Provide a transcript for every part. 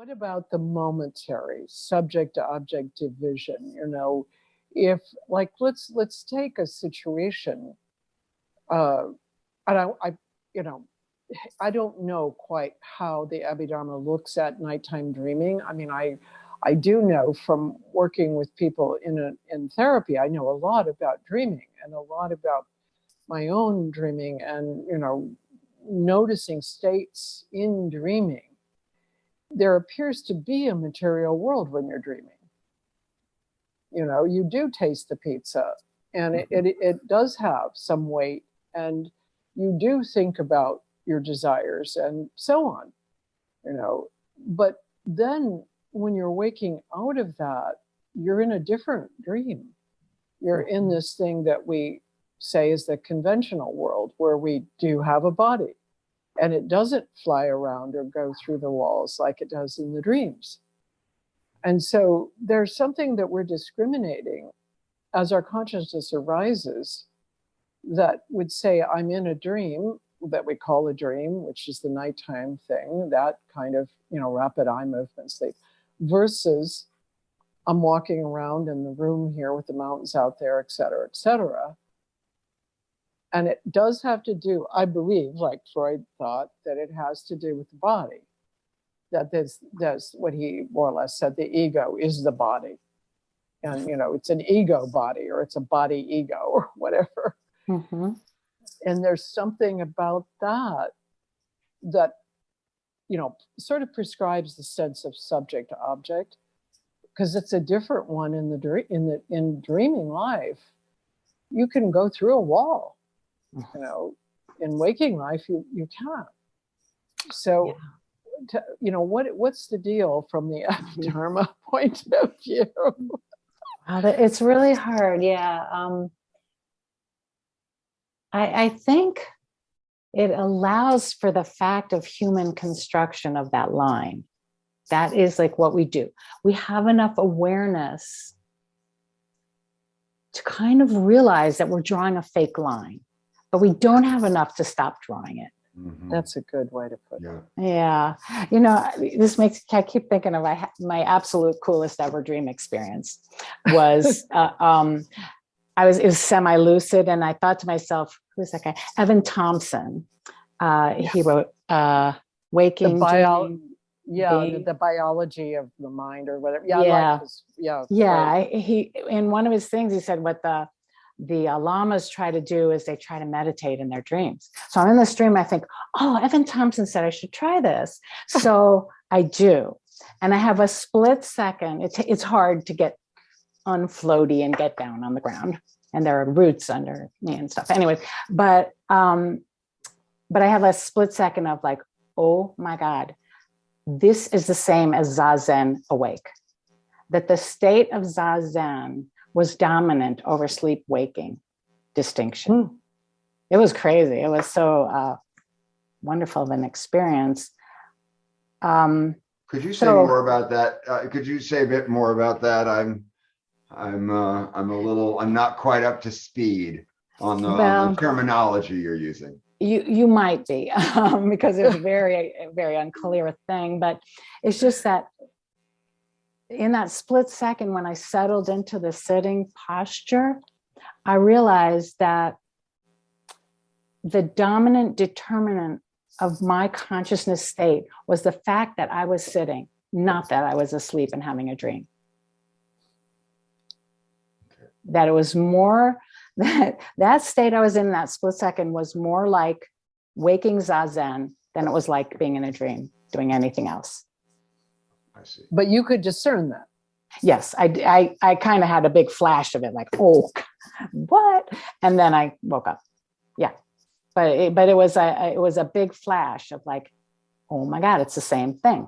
what about the momentary subject to object division? If like let's take a situation, and I you know I don't know quite how the Abhidharma looks at nighttime dreaming. I mean, I do know from working with people in therapy, I know a lot about dreaming and a lot about my own dreaming and, noticing states in dreaming. There appears to be a material world when you're dreaming. You do taste the pizza and it does have some weight, and you do think about your desires and so on, but then when you're waking out of that, you're in a different dream. You're in this thing that we say is the conventional world, where we do have a body and it doesn't fly around or go through the walls like it does in the dreams. And so there's something that we're discriminating as our consciousness arises that would say, I'm in a dream that we call a dream, which is the nighttime thing, that kind of, rapid eye movement sleep, versus I'm walking around in the room here with the mountains out there, et cetera, et cetera. And it does have to do, I believe, like Freud thought, that it has to do with the body. That that's what he more or less said, the ego is the body. And, it's an ego body, or it's a body ego, or whatever. Mm-hmm. And there's something about that sort of prescribes the sense of subject to object, because it's a different one in dreaming life. You can go through a wall, in waking life you can't. So, what's the deal from the Abhidharma point of view? It's really hard. Yeah. I think it allows for the fact of human construction of that line. That is like what we do. We have enough awareness to kind of realize that we're drawing a fake line, but we don't have enough to stop drawing it. Mm-hmm. That's a good way to put it. Yeah. I keep thinking of my absolute coolest ever dream experience was, it was semi-lucid, and I thought to myself, who's that guy? Evan Thompson. He wrote Waking Dreaming. The biology of the mind or whatever. He, in one of his things, he said what the lamas try to do is they try to meditate in their dreams. So I'm in this dream, I think, Evan Thompson said I should try this. So I do. And I have a split second. It's hard to get unfloaty and get down on the ground. And there are roots under me and stuff. Anyway, but I have a split second of like, oh my God, this is the same as Zazen awake. That the state of Zazen was dominant over sleep waking distinction. It was crazy. It was so wonderful of an experience. Could you say more about that? Could you say a bit more about that? I'm not quite up to speed on the terminology you're using. You might be, because it's a very, very unclear thing, but it's just that in that split second, when I settled into the sitting posture, I realized that the dominant determinant of my consciousness state was the fact that I was sitting, not that I was asleep and having a dream. That it was more that state I was in that split second was more like waking Zazen than it was like being in a dream, doing anything else. I see. But you could discern that. Yes, I kind of had a big flash of it, like, oh, what? And then I woke up. Yeah, but it was a big flash of like, oh my God, it's the same thing.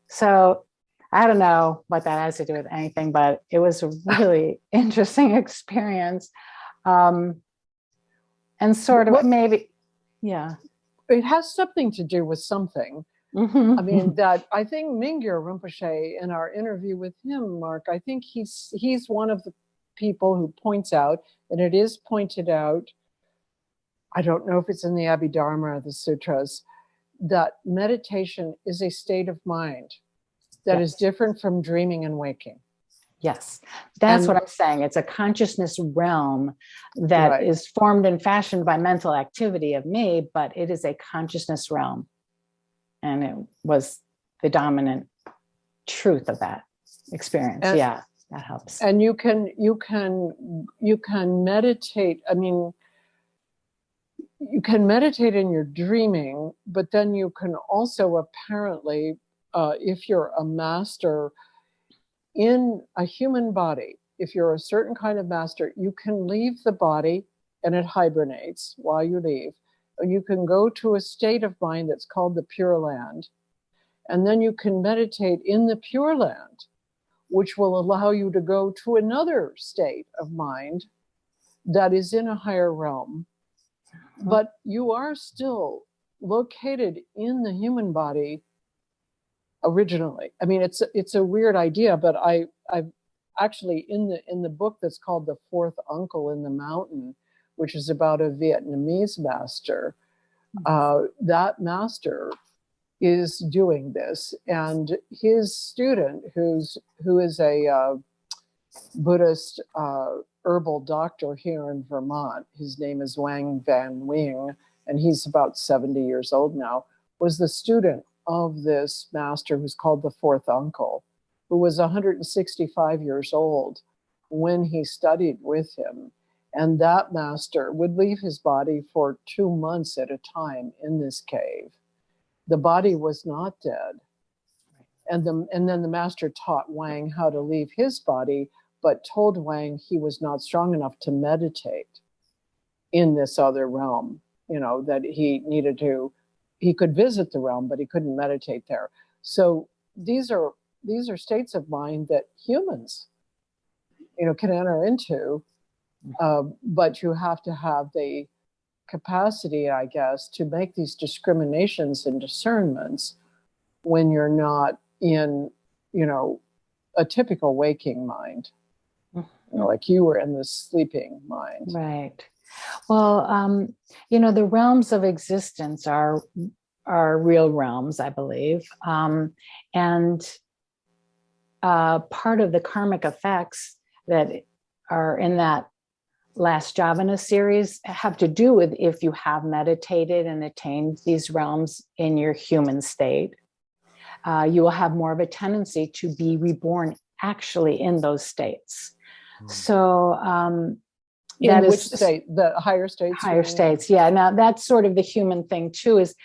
So I don't know what that has to do with anything, but it was a really interesting experience. And sort of maybe, yeah. It has something to do with something. Mm-hmm. I mean, that I think Mingyur Rinpoche, in our interview with him, Mark, I think he's one of the people who points out, and it is pointed out, I don't know if it's in the Abhidharma or the sutras, that meditation is a state of mind. that is different from dreaming and waking. Yes, that's And- what I'm saying. It's a consciousness realm that is formed and fashioned by mental activity of me, but it is a consciousness realm. And it was the dominant truth of that experience. Yeah, that helps. And you can meditate. I mean, you can meditate in your dreaming, but then you can also apparently, if you're a master in a human body, if you're a certain kind of master, you can leave the body and it hibernates while you leave. And you can go to a state of mind that's called the Pure Land. And then you can meditate in the Pure Land, which will allow you to go to another state of mind that is in a higher realm. But you are still located in the human body originally. I mean, it's a weird idea, but I've actually in the book that's called The Fourth Uncle in the Mountain, which is about a Vietnamese master, that master is doing this, and his student, who is a Buddhist herbal doctor here in Vermont, his name is Wang Van Wing, and he's about 70 years old now, was the student of this master who's called the Fourth Uncle, who was 165 years old when he studied with him. And that master would leave his body for 2 months at a time in this cave. The body was not dead. And then the master taught Wang how to leave his body, but told Wang he was not strong enough to meditate in this other realm, that he could visit the realm, but he couldn't meditate there. So these are states of mind that humans, can enter into, but you have to have the capacity, I guess, to make these discriminations and discernments when you're not in, a typical waking mind, like you were in the sleeping mind. Right. Well, the realms of existence are real realms, I believe. And part of the karmic effects that are in that last Javana series have to do with if you have meditated and attained these realms in your human state, you will have more of a tendency to be reborn actually in those states. So in which state? The higher states? Higher states, yeah. Now that's sort of the human thing too, is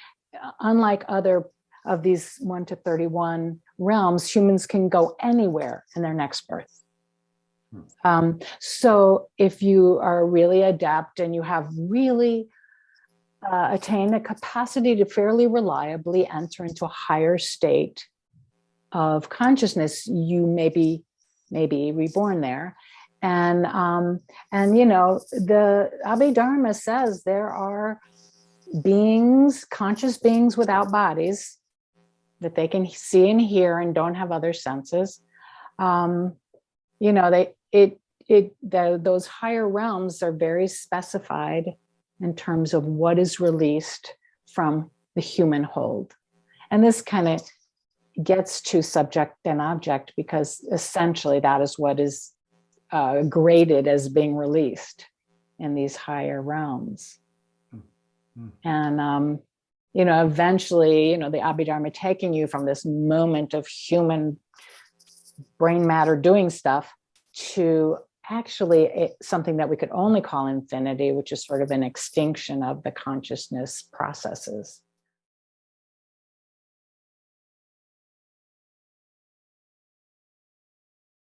unlike other of these 1 to 31 realms, humans can go anywhere in their next birth. So if you are really adept and you have really attained a capacity to fairly reliably enter into a higher state of consciousness, you may be reborn there. And the Abhidharma says there are beings, conscious beings without bodies that they can see and hear and don't have other senses. Those higher realms are very specified in terms of what is released from the human hold. And this kind of gets to subject and object, because essentially that is what is graded as being released in these higher realms. And, eventually, the Abhidharma taking you from this moment of human brain matter doing stuff to actually something that we could only call infinity, which is sort of an extinction of the consciousness processes.